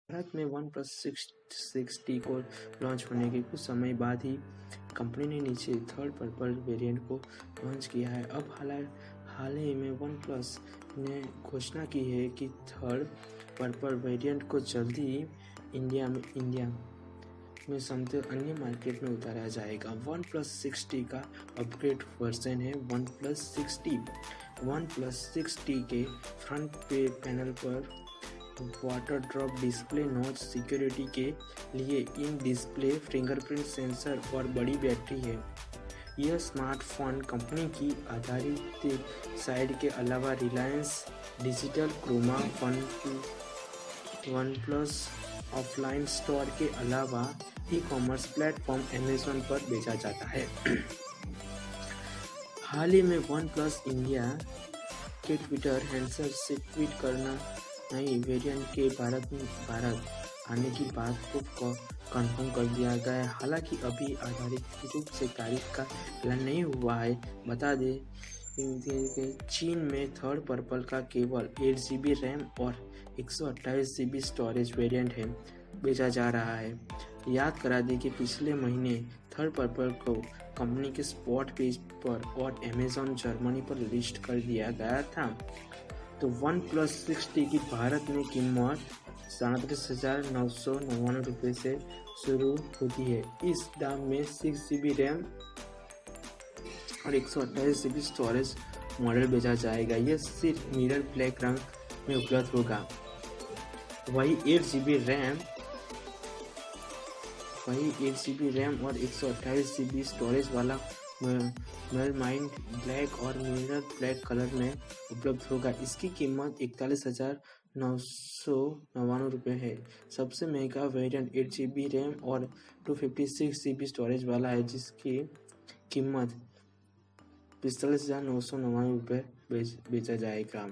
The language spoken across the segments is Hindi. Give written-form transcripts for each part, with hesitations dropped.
भारत में वन प्लस 660 को लॉन्च होने के कुछ समय बाद ही कंपनी ने नीचे थर्ड पर्पल वेरिएंट को लॉन्च किया है। अब हाल ही में वन प्लस ने घोषणा की है कि थर्ड पर्पल वेरिएंट को जल्दी ही इंडिया में समेत अन्य मार्केट में उतारा जाएगा। वन प्लस 60 का अपग्रेड वर्जन है वन प्लस 60। वन प्लस 60 के फ्रंट पैनल पर water drop display, notch security के लिए इन डिस्प्ले, फिंगरप्रिंट सेंसर और बड़ी बैटरी है। यह स्मार्टफोन कंपनी की आधारित साइट के अलावा Reliance digital, Croma, OnePlus offline store के अलावा ई-कॉमर्स प्लेटफॉर्म अमेज़न पर बेचा जाता है। हाल ही में वन प्लस इंडिया के ट्विटर हैंडल से ट्वीट करना नई वेरिएंट के भारत आने की बात को कंफर्म कर दिया गया है। हालांकि अभी आधिकारिक रूप से तारीख का ऐलान नहीं हुआ है। बता दें चीन में थर्ड पर्पल का केवल 8GB रैम और 128GB स्टोरेज वेरिएंट है बेचा जा रहा है। याद करा दें कि पिछले महीने थर्ड पर्पल को कंपनी के स्पॉट पेज पर और अमेज़न जर्मनी पर लिस्ट कर दिया गया था। तो वन प्लस 60 की भारत में कीमत 37,999 रुपये से शुरू होती है। इस दाम में 6GB रैम और 128GB स्टोरेज मॉडल बेचा जाएगा। यह सिर्फ मिरर ब्लैक रंग में उपलब्ध होगा। वही 8GB रैम और 128GB स्टोरेज वाला मेलमाइन ब्लैक और मिरर ब्लैक कलर में उपलब्ध होगा। इसकी कीमत 41,999 रुपये है। सबसे महंगा वेरिएंट 8GB रैम और 256GB स्टोरेज वाला है, जिसकी कीमत 45,999 रुपये बेचा जाएगा।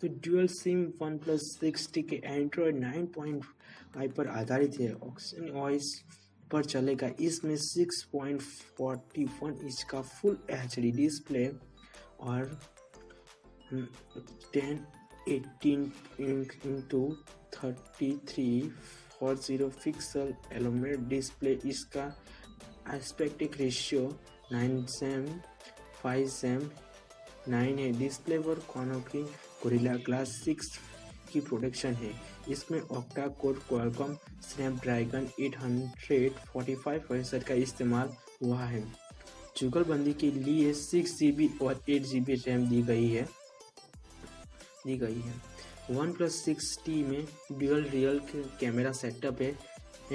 तो ड्यूअल सिम वन प्लस 60 के एंड्रॉयड 9.5 पर आधारित है। ऑक्सीजन OS पर चलेगा। इसमें 6.41 इंच का फुल HD डिस्प्ले और 1080x3340 पिक्सल एलोमेड डिस्प्ले। इसका एस्पेक्ट रेशियो 9:5:9 है। डिस्प्ले पर कॉर्नर गोरिल्ला ग्लास 6 की प्रोटेक्शन है। इसमें octa core Qualcomm Snapdragon 845 processor का इस्तेमाल हुआ है। जुगलबंदी के लिए 6GB और 8GB रैम दी गई है। वन प्लस 60 में ड्यूअल रियल कैमरा सेटअप है।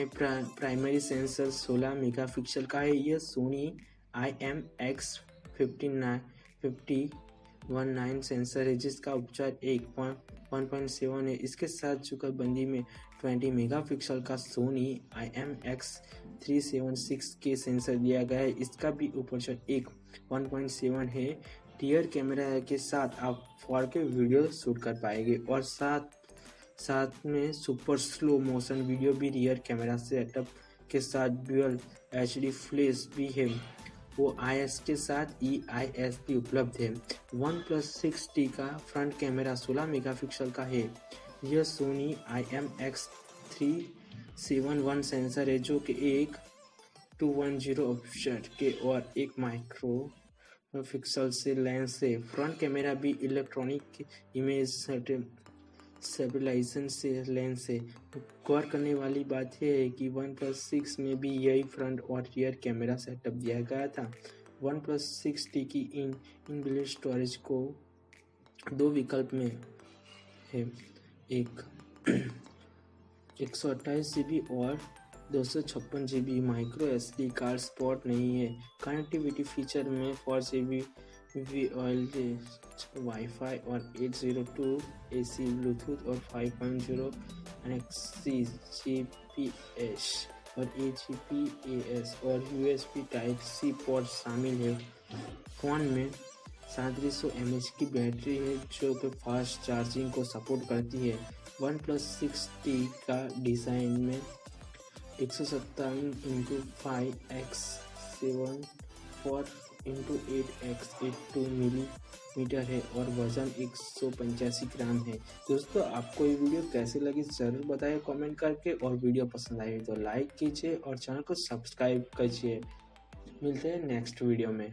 प्राइमरी सेंसर 16 मेगापिक्सल का है। यह सोनी IMX5019 सेंसर है, जिसका उपचार 1.7 है। इसके साथ जुगलबंदी में 20 मेगापिक्सल का सोनी IMX376 के सेंसर दिया गया है। इसका भी उपचार 1.7 है। रियर कैमरा के साथ आप 4K वीडियो शूट कर पाएंगे और साथ में सुपर स्लो मोशन वीडियो भी रियर कैमरा सेटअप के साथ ड्यूअल HD फ्लैश भी है। वो IS के साथ EIS भी उपलब्ध है। वन प्लस 60 का फ्रंट कैमरा 16 मेगापिक्सल का है। यह सोनी IMX371 सेंसर है, जो कि एक 210 ऑफसेट के और 1 माइक्रो पिक्सल से लेंस है। फ्रंट कैमरा भी इलेक्ट्रॉनिक इमेज स्टेबलाइजेशन से लेंस है। गौर करने वाली बात यह है कि वन प्लस 6 में भी यही फ्रंट और रियर कैमरा सेटअप दिया गया था। वन प्लस 60 की इनबिल्ट स्टोरेज को 2 विकल्प में है, एक 128GB और 256GB। Micro SD card support नहीं है। कनेक्टिविटी फीचर में 4GB वाईफाई और 802.AC ब्लूटूथ और 5.0 NFC GPS और AGPAS और USB Type-C पोर्ट शामिल है। फोन में 3700 mAh की बैटरी है, जो कि फास्ट चार्जिंग को सपोर्ट करती है। वन प्लस 60 का डिज़ाइन में 157x5x7 6x82 मिलीमीटर है और वजन 185 ग्राम है। दोस्तों, आपको ये वीडियो कैसे लगी ज़रूर बताइए कमेंट करके, और वीडियो पसंद आई तो लाइक कीजिए और चैनल को सब्सक्राइब कीजिए। मिलते हैं नेक्स्ट वीडियो में।